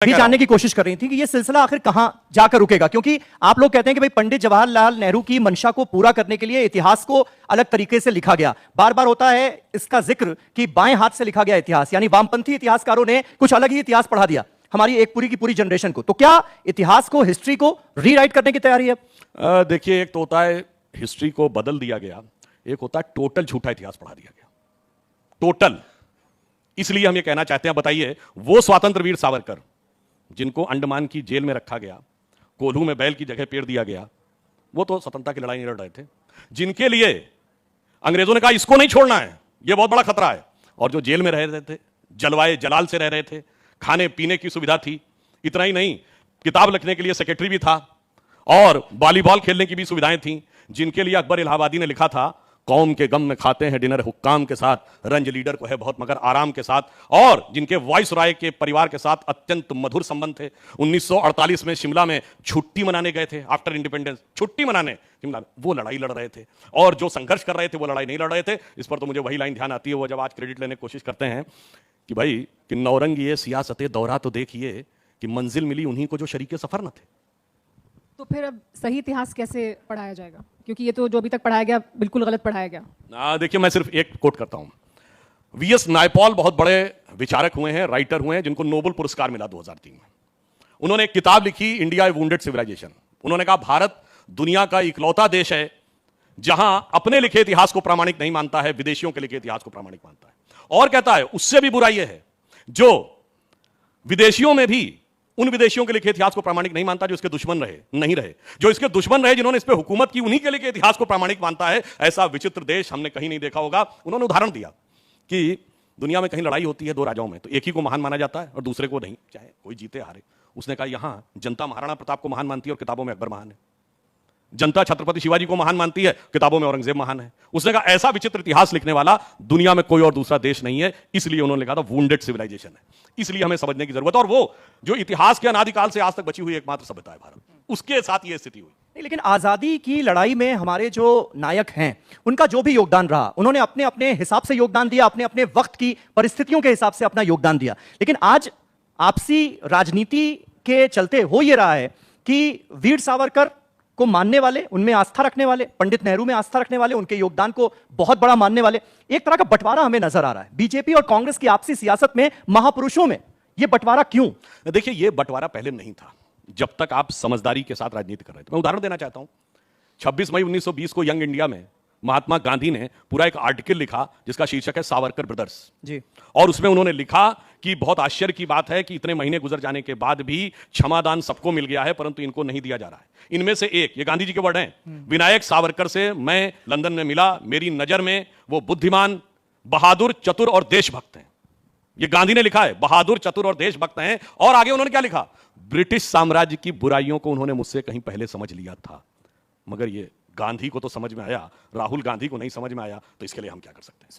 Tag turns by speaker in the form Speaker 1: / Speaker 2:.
Speaker 1: भी जानने की कोशिश कर रही थी कि यह सिलसिला आखिर कहां जाकर रुकेगा, क्योंकि आप लोग कहते हैं कि भाई पंडित जवाहरलाल नेहरू की मंशा को पूरा करने के लिए इतिहास को अलग तरीके से लिखा गया। बार बार होता है इसका जिक्र कि बाएं हाथ से लिखा गया इतिहास, यानी वामपंथी इतिहासकारों ने कुछ अलग ही इतिहास पढ़ा दिया हमारी एक पूरी की पूरी जनरेशन को। तो क्या इतिहास को, हिस्ट्री को रीराइट करने की तैयारी है?
Speaker 2: देखिए, एक तो होता है हिस्ट्री को बदल दिया गया, एक होता है टोटल झूठा इतिहास पढ़ा दिया गया। टोटल। इसलिए हम ये कहना चाहते हैं, बताइए, वो स्वतंत्र वीर सावरकर जिनको अंडमान की जेल में रखा गया, कोल्हू में बैल की जगह पेड़ दिया गया, वो तो स्वतंत्रता की लड़ाई नहीं लड़ रहे थे। जिनके लिए अंग्रेजों ने कहा इसको नहीं छोड़ना है, ये बहुत बड़ा खतरा है, और जो जेल में रह रहे थे, जलवाए जलाल से रह रहे थे, खाने पीने की सुविधा थी, इतना ही नहीं, किताब लिखने के लिए सेक्रेटरी भी था और वॉलीबॉल खेलने की भी सुविधाएं थी। जिनके लिए अकबर इलाहाबादी ने लिखा था, कौम के गम में खाते हैं डिनर हुक्काम के साथ, रंज लीडर को है बहुत मगर आराम के साथ, और जिनके वॉइस रॉय के परिवार के साथ अत्यंत मधुर संबंध थे। 1948 में शिमला में छुट्टी मनाने गए थे, आफ्टर इंडिपेंडेंस छुट्टी मनाने शिमला में, वो लड़ाई लड़ रहे थे, और जो संघर्ष कर रहे थे वो लड़ाई नहीं लड़ रहे थे। इस पर तो मुझे वही लाइन ध्यान आती है, वो जब आज क्रेडिट लेने की कोशिश करते हैं कि भाई कि नौरंग ये सियासत दौरा, तो देखिए कि मंजिल मिली उन्हीं को जो शरीके सफर न थे।
Speaker 3: तो फिर अब सही इतिहास कैसे पढ़ाया जाएगा, क्योंकि ये तो जो अभी तक पढ़ाया गया बिल्कुल गलत पढ़ाया गया।
Speaker 2: देखिए, मैं सिर्फ एक कोट करता हूं। वीएस नायपॉल बहुत बड़े विचारक हुए हैं, राइटर हुए हैं, जिनको नोबेल पुरस्कार मिला 2003 में। उन्होंने एक किताब लिखी, इंडिया ए वुंडेड सिविलाइजेशन। उन्होंने कहा भारत दुनिया का इकलौता देश है जहां अपने लिखे इतिहास को प्रामाणिक नहीं मानता है, विदेशियों के लिखे इतिहास को प्रामाणिक मानता है। और कहता है उससे भी बुरा यह है जो विदेशियों में भी उन विदेशियों के लिखे इतिहास को प्रामाणिक नहीं मानता जो इसके दुश्मन रहे, नहीं रहे, जो इसके दुश्मन रहे, जिन्होंने इस पे हुकूमत की, उन्हीं के लिखे इतिहास को प्रामाणिक मानता है। ऐसा विचित्र देश हमने कहीं नहीं देखा होगा। उन्होंने उदाहरण दिया कि दुनिया में कहीं लड़ाई होती है दो राजाओं में, तो एक ही को महान माना जाता है और दूसरे को नहीं, चाहे कोई जीते हारे। उसने कहा यहां जनता महाराणा प्रताप को महान मानती है और किताबों में अकबर महान है। जनता छत्रपति शिवाजी को महान मानती है, किताबों में औरंगजेब महान है। उसने कहा ऐसा विचित्र इतिहास लिखने वाला दुनिया में कोई और दूसरा देश नहीं है, इसलिए उन्होंने लिखा था वुंडेड सिविलाइजेशन है। इसलिए हमें समझने की जरूरत है, और वो जो इतिहास के अनादिकाल से आज तक बची हुई एकमात्र सभ्यता है भारत, उसके साथ ये स्थिति हुई।
Speaker 1: लेकिन आजादी की लड़ाई में हमारे जो नायक हैं, उनका जो भी योगदान रहा, उन्होंने अपने अपने हिसाब से योगदान दिया, अपने अपने वक्त की परिस्थितियों के हिसाब से अपना योगदान दिया। लेकिन आज आपसी राजनीति के चलते हो यह रहा है कि वीर सावरकर को मानने वाले, उनमें आस्था रखने वाले, पंडित नेहरू में आस्था रखने वाले, उनके योगदान को बहुत बड़ा मानने वाले, एक तरह का बंटवारा हमें नजर आ रहा है। बीजेपी और कांग्रेस की आपसी सियासत में, महापुरुषों में यह बंटवारा क्यों?
Speaker 2: देखिए, यह बंटवारा पहले नहीं था जब तक आप समझदारी के साथ राजनीति कर रहे थे। मैं उदाहरण देना चाहता हूं। 26 मई 1920 को यंग इंडिया में महात्मा गांधी ने पूरा एक आर्टिकल लिखा जिसका शीर्षक है सावरकर ब्रदर्स
Speaker 1: जी।
Speaker 2: और उसमें उन्होंने लिखा कि बहुत आश्चर्य की बात है कि इतने महीने गुजर जाने के बाद भी क्षमादान सबको मिल गया है, परंतु इनको नहीं दिया जा रहा है। इनमें से एक, ये गांधी जी के वर्ड हैं, विनायक सावरकर से मैं लंदन में मिला, मेरी नजर में वो बुद्धिमान, बहादुर, चतुर और देशभक्त हैं। ये गांधी ने लिखा है, बहादुर, चतुर और देशभक्त हैं। और आगे उन्होंने क्या लिखा, ब्रिटिश साम्राज्य की बुराइयों को उन्होंने मुझसे कहीं पहले समझ लिया था, मगर ये गांधी को तो समझ में आया, राहुल गांधी को नहीं समझ में आया, तो इसके लिए हम क्या कर सकते हैं?